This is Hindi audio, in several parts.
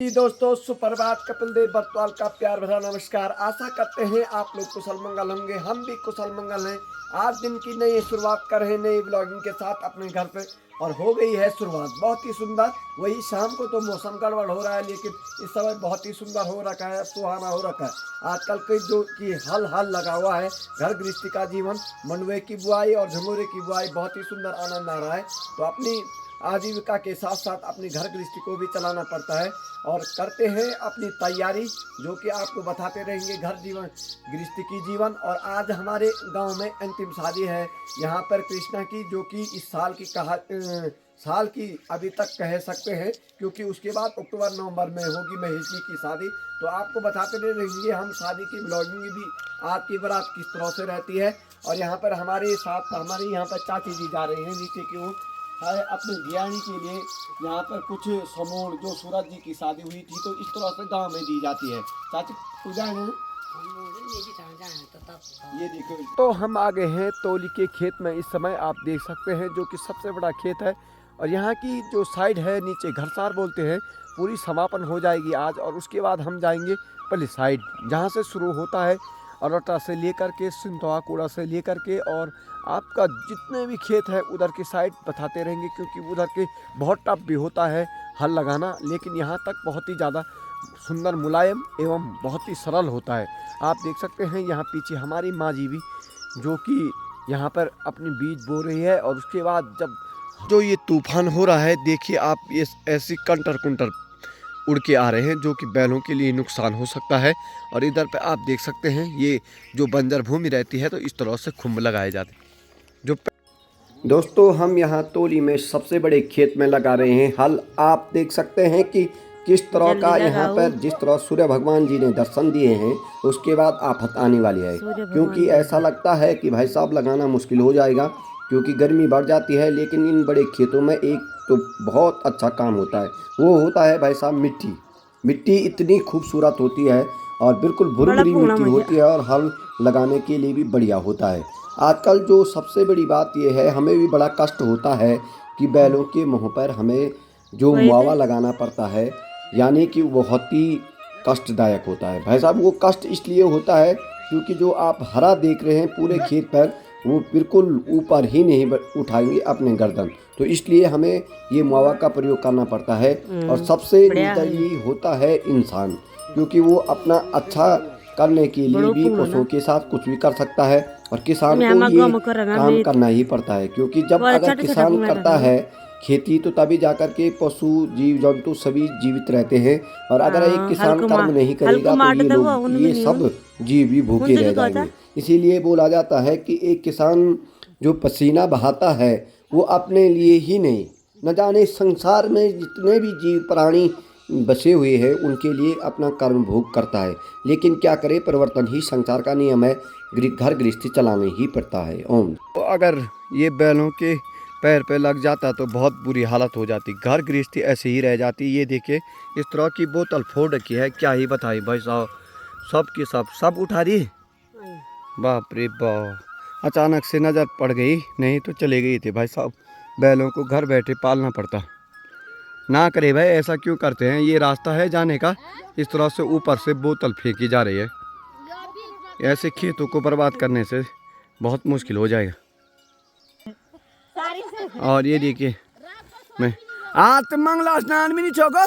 जी दोस्तों, सुप्रभात। कपिल देव बर्तवाल का प्यार भरा नमस्कार। आशा करते हैं आप लोग कुशल मंगल होंगे, हम भी कुशल मंगल हैं। आज दिन की नई शुरुआत कर रहे हैं नई ब्लॉगिंग के साथ अपने घर पे, और हो गई है शुरुआत बहुत ही सुंदर। वही शाम को तो मौसम गड़बड़ हो रहा है, लेकिन इस समय बहुत ही सुंदर हो रखा है, सुहाना हो रखा है। आजकल के जो कि हल हल लगा हुआ है, घर गृहस्थी का जीवन, मंडुए की बुआई और झंगोरे की बुआई, बहुत ही सुंदर आनंद आ रहा है। तो अपनी आजीविका के साथ साथ अपनी घर गृहस्थी को भी चलाना पड़ता है, और करते हैं अपनी तैयारी, जो कि आपको बताते रहेंगे घर जीवन गृहस्थी की जीवन। और आज हमारे गांव में अंतिम शादी है यहाँ पर कृष्णा की, जो कि इस साल की साल की अभी तक कह सकते हैं, क्योंकि उसके बाद अक्टूबर नवंबर में होगी महेश जी की शादी। तो आपको बताते रहेंगे हम शादी की ब्लॉगिंग भी, आज की बारात किस तरह से रहती है। और यहाँ पर हमारे साथ हमारी यहाँ पर चाची जी जा रहे हैं नीचे की ओर है अपने धियानी के लिए। यहाँ पर कुछ समूह जो सूरज जी की शादी हुई थी, तो इस तरह से गांव में दी जाती है। चाची पूजा है, ये देखो। तो हम आ गए हैं तोली के खेत में इस समय, आप देख सकते हैं, जो कि सबसे बड़ा खेत है। और यहाँ की जो साइड है नीचे घरसार बोलते हैं, पूरी समापन हो जाएगी आज। और उसके बाद हम जाएंगे पहले साइड, जहाँ से शुरू होता है अरोटा से लेकर के सिंधवा कूड़ा से लेकर के, और आपका जितने भी खेत है उधर की साइड बताते रहेंगे, क्योंकि उधर के बहुत टफ भी होता है हल लगाना, लेकिन यहाँ तक बहुत ही ज़्यादा सुंदर मुलायम एवं बहुत ही सरल होता है। आप देख सकते हैं यहाँ पीछे हमारी माँ जी भी, जो कि यहाँ पर अपनी बीज बो रही है। और उसके बाद जब जो ये तूफान हो रहा है, देखिए आप, ये ऐसी कंटर कुंटर उड़ के आ रहे हैं, जो कि बैलों के लिए नुकसान हो सकता है। और इधर पे आप देख सकते हैं ये जो बंजर भूमि रहती है, तो इस तरह से खुम्ब लगाए जाते हैं। जो दोस्तों, हम यहाँ तोली में सबसे बड़े खेत में लगा रहे हैं हल। आप देख सकते हैं कि किस तरह का यहाँ पर, जिस तरह सूर्य भगवान जी ने दर्शन दिए हैं, उसके बाद आफत आने वाली है। क्योंकि ऐसा लगता है कि भाई साहब लगाना मुश्किल हो जाएगा, क्योंकि गर्मी बढ़ जाती है। लेकिन इन बड़े खेतों में एक तो बहुत अच्छा काम होता है, वो होता है भाई साहब मिट्टी। मिट्टी इतनी खूबसूरत होती है और बिल्कुल भुरभुरी मिट्टी होती है, और हल लगाने के लिए भी बढ़िया होता है। आजकल जो सबसे बड़ी बात यह है, हमें भी बड़ा कष्ट होता है कि बैलों के मुँह पर हमें जो मुआवा लगाना पड़ता है, यानी कि बहुत ही कष्टदायक होता है। भाई साहब, वो कष्ट इसलिए होता है क्योंकि जो आप हरा देख रहे हैं पूरे खेत पर, वो बिल्कुल ऊपर ही नहीं उठाएंगे अपने गर्दन, तो इसलिए हमें ये मुआवा का प्रयोग करना पड़ता है। और सबसे निर्दयी होता है इंसान, क्योंकि वो अपना अच्छा करने के लिए भी पशुओं के साथ कुछ भी कर सकता है, और किसान को ये काम करना ही पड़ता है। क्योंकि जब अगर किसान करता है खेती, तो तभी जाकर के पशु जीव जंतु सभी जीवित रहते हैं। और अगर एक किसान कर्म नहीं करेगा, तो ये सब जीव भी भूखे रह जाएंगे। इसीलिए बोला जाता है कि एक किसान जो पसीना बहाता है, वो अपने लिए ही नहीं, न जाने संसार में जितने भी जीव प्राणी बसे हुए हैं उनके लिए अपना कर्म भोग करता है। लेकिन क्या करे, परिवर्तन ही संसार का नियम है, घर गृहस्थी चलाने ही पड़ता है। ओम। तो अगर ये बैलों के पैर पे लग जाता तो बहुत बुरी हालत हो जाती, घर गृहस्थी ऐसे ही रह जाती। ये देखिए इस तरह की बोतल फोड़ रखी है, क्या ही बताई भाई साहब, सब की सब उठा रही। बाप रे बाप, अचानक से नज़र पड़ गई, नहीं तो चले गई थी। भाई साहब, बैलों को घर बैठे पालना पड़ता। ना करे भाई, ऐसा क्यों करते हैं? ये रास्ता है जाने का, इस तरह से ऊपर से बोतल फेंकी जा रही है। ऐसे खेतों को बर्बाद करने से बहुत मुश्किल हो जाएगा। और ये देखिए, मैं आज तो मंगला स्नान भी नहीं छोको।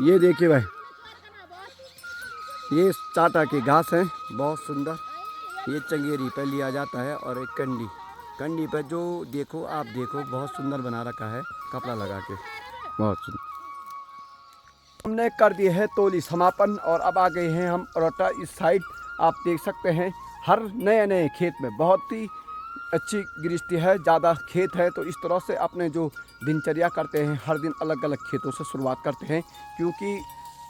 ये देखिए भाई, ये चाटा की घास है, बहुत सुंदर। ये चंगेरी पे लिया जाता है, और एक कंडी पे जो देखो, आप देखो, बहुत सुंदर बना रखा है कपड़ा लगा के, बहुत सुंदर। हमने कर दिए है तोली समापन, और अब आ गए हैं हम अरोटा इस साइड। आप देख सकते हैं हर नए खेत में बहुत ही अच्छी गृहस्थी है, ज़्यादा खेत है, तो इस तरह से अपने जो दिनचर्या करते हैं, हर दिन अलग अलग खेतों से शुरुआत करते हैं, क्योंकि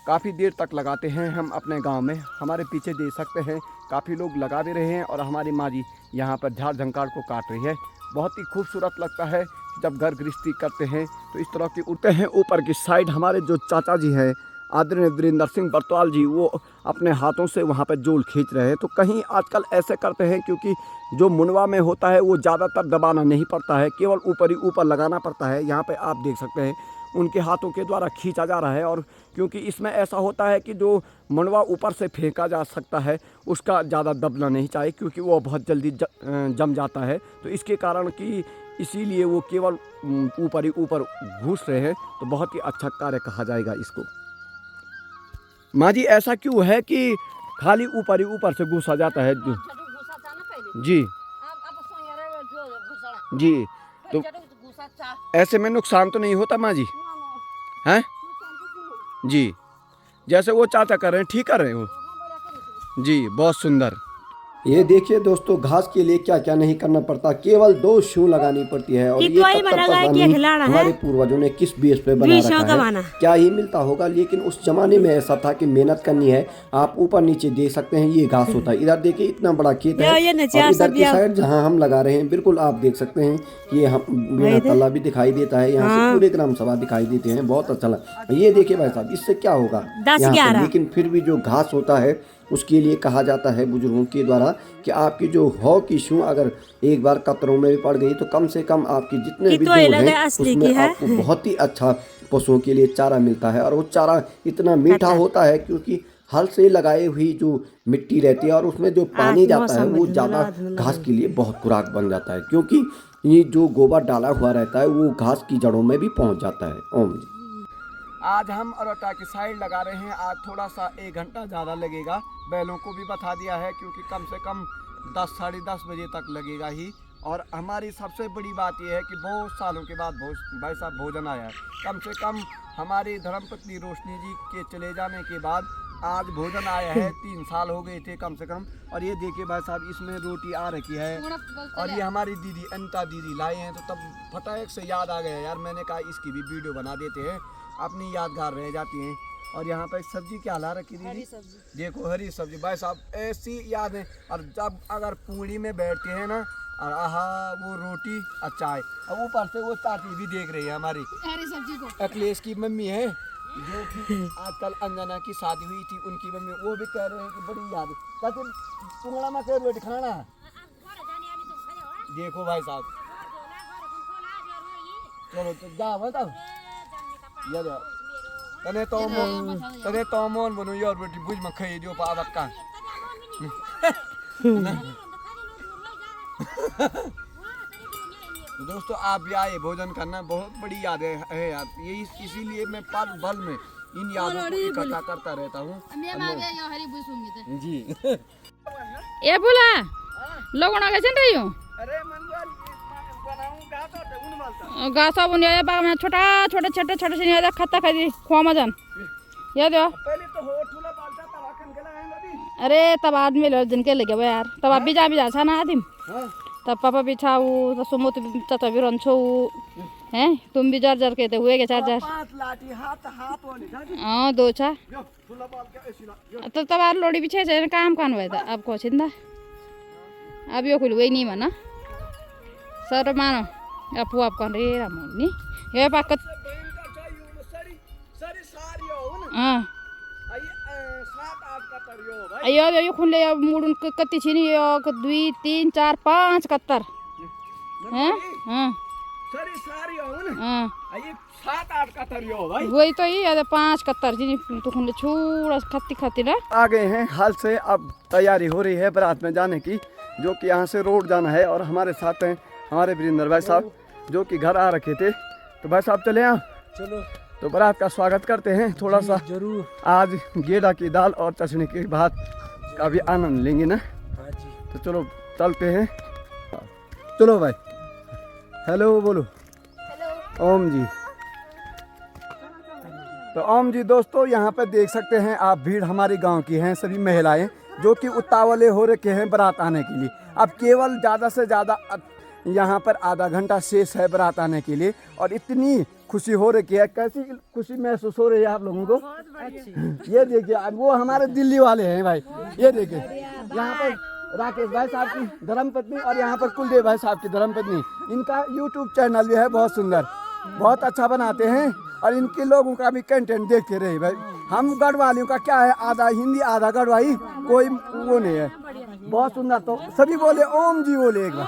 काफ़ी देर तक लगाते हैं हम अपने गांव में। हमारे पीछे देख सकते हैं काफ़ी लोग लगा भी रहे हैं, और हमारी माँ जी यहाँ पर झाड़ झंकाड़ को काट रही है। बहुत ही खूबसूरत लगता है जब घर गृहस्थी करते हैं, तो इस तरह की उड़ते हैं। ऊपर की साइड हमारे जो चाचा जी हैं आदरणीय वीरेंद्र सिंह बर्तवाल जी, वो अपने हाथों से वहाँ पर जोल खींच रहे हैं। तो कहीं आजकल ऐसे करते हैं, क्योंकि जो मुनवा में होता है वो ज़्यादातर दबाना नहीं पड़ता है, केवल ऊपर ही ऊपर लगाना पड़ता है। यहाँ पे आप देख सकते हैं उनके हाथों के द्वारा खींचा जा रहा है। और क्योंकि इसमें ऐसा होता है कि जो मंडवा ऊपर से फेंका जा सकता है उसका ज़्यादा दबना नहीं चाहिए, क्योंकि वो बहुत जल्दी जम जाता है। तो इसके कारण कि इसीलिए वो केवल ऊपर ही ऊपर घुस रहे हैं। तो बहुत ही अच्छा कार्य कहा जाएगा इसको। माँ जी, ऐसा क्यों है कि खाली ऊपर ही ऊपर से घुसा जाता है? जी जी, तो ऐसे में नुकसान तो नहीं होता माँ जी? हैं जी, जैसे वो चाचा कर रहे हैं ठीक कर रहे हैं वो जी, बहुत सुंदर। ये देखिए दोस्तों, घास के लिए क्या क्या नहीं करना पड़ता, केवल 2 शू लगानी पड़ती है। और ये हमारे पूर्वजों ने किस बेस पे बना रखा है, क्या ही मिलता होगा। लेकिन उस जमाने में ऐसा था कि मेहनत करनी है। आप ऊपर नीचे देख सकते हैं, ये घास होता है। इधर देखिए इतना बड़ा खेत है, और इधर की साइड जहाँ हम लगा रहे हैं बिल्कुल आप देख सकते हैं, ये हम तालाब भी दिखाई देता है। यहाँ से पूरे ग्राम सभा दिखाई देते हैं, बहुत अच्छा लगा। ये देखिए भाई साहब, इससे क्या होगा यहाँ पे, लेकिन फिर भी जो घास होता है उसके लिए कहा जाता है बुजुर्गों के द्वारा कि आपकी जो हौ की शू अगर एक बार कतरों में भी पड़ गई तो कम से कम आपकी जितने भी दूध हैं उसमें आपको बहुत ही अच्छा पशुओं के लिए चारा मिलता है। और वो चारा इतना मीठा होता है क्योंकि हल से लगाई हुई जो मिट्टी रहती है और उसमें जो पानी जाता है वो ज़्यादा घास के लिए बहुत खुराक बन जाता है, क्योंकि ये जो गोबर डाला हुआ रहता है वो घास की जड़ों में भी पहुँच जाता है। ओम जी, आज हम अरोटा की साइड लगा रहे हैं। आज थोड़ा सा 1 घंटा ज़्यादा लगेगा। बैलों को भी बता दिया है क्योंकि कम से कम 10 साढ़े 10 बजे तक लगेगा ही। और हमारी सबसे बड़ी बात यह है कि बहुत सालों के बाद भाई साहब भोजन आया है। कम से कम हमारी धर्मपत्नी रोशनी जी के चले जाने के बाद आज भोजन आया है। 3 साल हो गए थे कम से कम। और ये देखिए भाई साहब, इसमें रोटी आ रखी है। और ये हमारी दीदी अनिता दीदी लाए हैं। तो तब फटाक से याद आ गया यार, मैंने कहा इसकी भी वीडियो बना देते हैं, अपनी यादगार रह जाती हैं। और यहाँ पे सब्जी क्या ला रखी दीदी? देखो हरी सब्जी भाई साहब, ऐसी याद है। और जब अगर पूड़ी में बैठते हैं ना, और आहा वो रोटी और चाय, और ऊपर से वो चाची भी देख रही है हमारी हरी सब्जी को। अखिलेश की मम्मी है जो कि आजकल अंजना की शादी हुई थी, उनकी मम्मी, वो भी कह रहे हैं कि बड़ी याद है। पुंगड़ा में कर रोटी खाना। देखो भाई साहब, चलो तो जाओ तब यार तने तो मोन बनो यार रोटी बुझ में खाई दियो पा बक्का। दोस्तों आप भी आए भोजन करना, बहुत बड़ी याद है यार। यही इसीलिए मैं पल भर में इन यादों को इकट्ठा करता रहता हूँ जी। ए बोला लोगों ना कैसे रही हो? अरे मनवा गासा बुनिया बाग में छोटा छोटे छोटे छोटे से नहीं खत्ता खाई खुआ मजन याद हो। पहले तो हो ठुला पालता तब आकन गेला है नदी। अरे तब आदमी लोग जिनके लगे वो यार, तब आप भी जा छा ना आदिम। तब पापा भी छाऊ तो सुमो तो चाचा भी रंछो हैं, तुम भी जर के हुए के चार 5 लाठी हाथ वाली। हां 2 छा तो तब आर लोड़ी भी छे काम कान हुआ था आपको चिंता। अब यो खुल वही नहीं माना सर मानो अपू आप कौन रे रामोनी ये पाकत हां अयो यो खुले मुडुन कत्ती छिनी यो 2 3 4 5 कत्तर हैं। हां सरी सारी हो न। हां ये 7 8 कत्तर यो भाई, वही तो ये 5 कत्तर छिनी तो खुले छोड़ा खत्ती ना आ गए हैं। हाल से अब तैयारी हो रही है बारात में जाने की, जो कि यहाँ से रोड जाना है। और हमारे साथ हैं हमारे वीरेंद्र भाई साहब जो कि घर आ रखे थे। तो भाई साहब चले आप, चलो तो बारात का स्वागत करते हैं थोड़ा सा। जरूर आज गेड़ा की दाल और चटनी के बाद का भी आनंद लेंगे ना। तो चलो चलते हैं। चलो भाई, हेलो बोलो। हेलो ओम जी। तो ओम जी दोस्तों, यहाँ पे देख सकते हैं आप, भीड़ हमारे गांव की हैं, सभी महिलाएं जो कि उतावले हो रखे हैं बारात आने के लिए। अब केवल ज़्यादा से ज़्यादा यहाँ पर आधा घंटा शेष है बारात आने के लिए। और इतनी खुशी हो रही है, कैसी खुशी महसूस हो रही है आप लोगों को? ये देखिए वो हमारे दिल्ली वाले हैं भाई, ये देखिए यहाँ पर राकेश भाई साहब की धर्मपत्नी और यहाँ पर कुलदेव भाई साहब की धर्मपत्नी। इनका यूट्यूब चैनल भी है, बहुत सुंदर, बहुत अच्छा बनाते हैं। और इनके लोगों का भी कंटेंट देखते रहे भाई। हम गढ़वालियों का क्या है, आधा हिंदी आधा गढ़वाई, कोई वो नहीं है, बहुत सुंदर। तो सभी बोले ओम जी बोले एक बार।